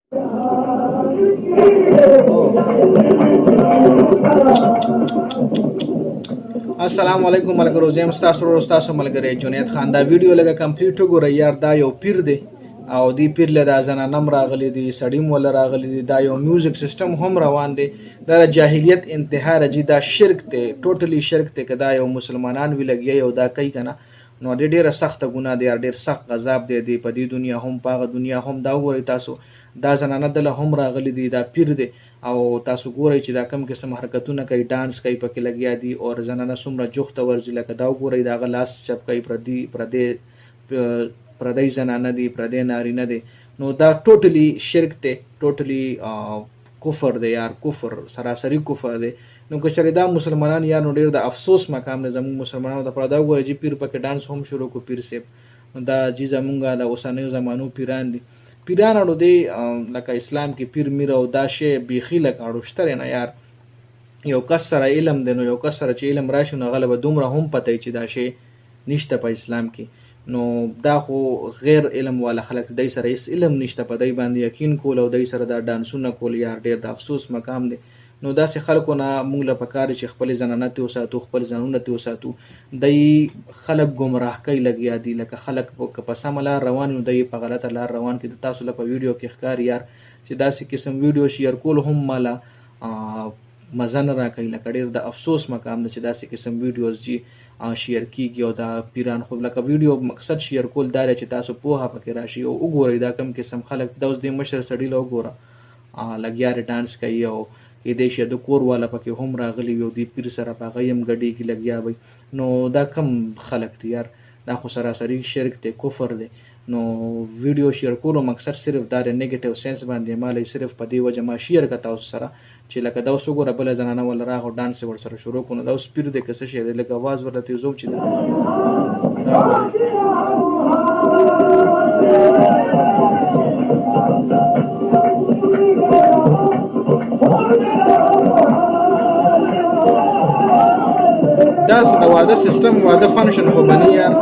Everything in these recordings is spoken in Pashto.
अस्सलाम वालेकुम मलगरो जेम स्टासो मलगरे जुनेद खान दा वीडियो लगा कंप्लीट वګوره یار دا یو پیر دی او دی پیر له دا زنانم راغلی دی سړی مول راغلی دی دا یو میوزیک سیستم هم روان دی دا جاهلیت انتها رجی دا شرک ته ټوټلی شرک ته کدا یو مسلمانان وی لګي یو دا کوي کنه نو ډیره سخت ګناه دی ډیر سخت عذاب دی په دې دنیا هم پاغه دنیا هم دا وګورئ تاسو دا زنانه دله هم راغلی دی دا پیر دی او تاسو ګورئ چې دا کم قسم حرکتونه کوي ډانس کوي پکې لګیا دي او زنانه څومره جوخته ورځي لکه دا وګورئ دا غلاس چپ کوي پردی زنانه دي پردی نارینه دي نو دا ټوټلی شرک ته ټوټلی کفر دی یار کفر سراسری کفر دی نو که چېرې دا مسلمانان یار نو ډېر د افسوس مقام نه زموږ مسلمانانو د پردا وګورئ چې پیر پکې ډانس هم شروع کو پیر سیب دا چې زمونږ د اوسنیو زمانو پیران دي پیران اړو دی لکه اسلام کې پیر میر او دا شی بیخي لکه اړوشتره نه یار یو کس سره علم دی نو یو کس سره چې علم راشي نو غلبه دومره هم پته چې دا شی نشته په اسلام کې نو دا خو غیر علم والا خلک دای سره هیڅ علم نشته په دای باندې یقین کول او دای سره دا ډانسونه کول یار ډیر د افسوس مقام دی نو داسې خلکو نه موږ له پکار چې خپل زنانه ته وساتو خپل ځانونه ته وساتو دای خلک گمراه کوي لګیا دي لکه خلک په سم لار روان دي دای په غلطه لار روان دي تاسو له په ویډیو کې ښکار یار چې داسې قسم ویډیو شیر کول هم مالا مزه نه راکوي لکه ډېر د افسوس مقام ده چې داسې قسم ویډیوز چې شیر کیږي او دا پیران خو لکه ویډیو مقصد شیر کول دا چې تاسو پوهه پکې راشي او وګورئ دا کم قسم خلک د اوس د مشر سړی له وګوره لګیا ډانس کوي او دې شه د کور والا پکې هم راغلی یو دی پیر سره پاغه يم غډي کې لګیا وي نو دا کم خلک دي یار دا خو سراسری شرک ته کفر دی نو ویډیو شیر کولو مقصد صرف دا نیگیټیو سنس باندې مالي صرف په دی وجه ما شیر کتا اوس سره چې لکه دا اوس وګوره بل زنانه ول راغو ډانس ور سره شروع کونه دا اوس پیر د کس شه لکه आवाज ورته زو چې دا څه د واده سیستم واده فنکشن خو باندې یار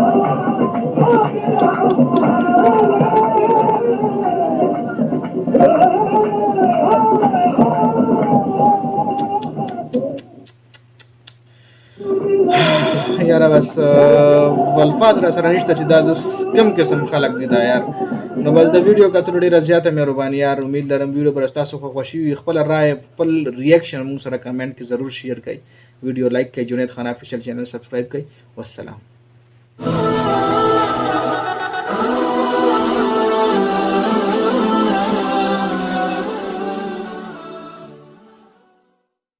یار بس والفاظ را سره نشته چې دا کم قسم خلق دي دا یار نو بس د ویډیو کتلو ډیره زیاته مهرباني یار امید لرم ویډیو پر تاسو خو خوشي وي خپل رائے خپل ریاکشن موږ سره کمنټ کې ضرور شیر کړئ ویډیو لایک کړئ جنید خان افیشل چینل سبسکرایب کړئ والسلام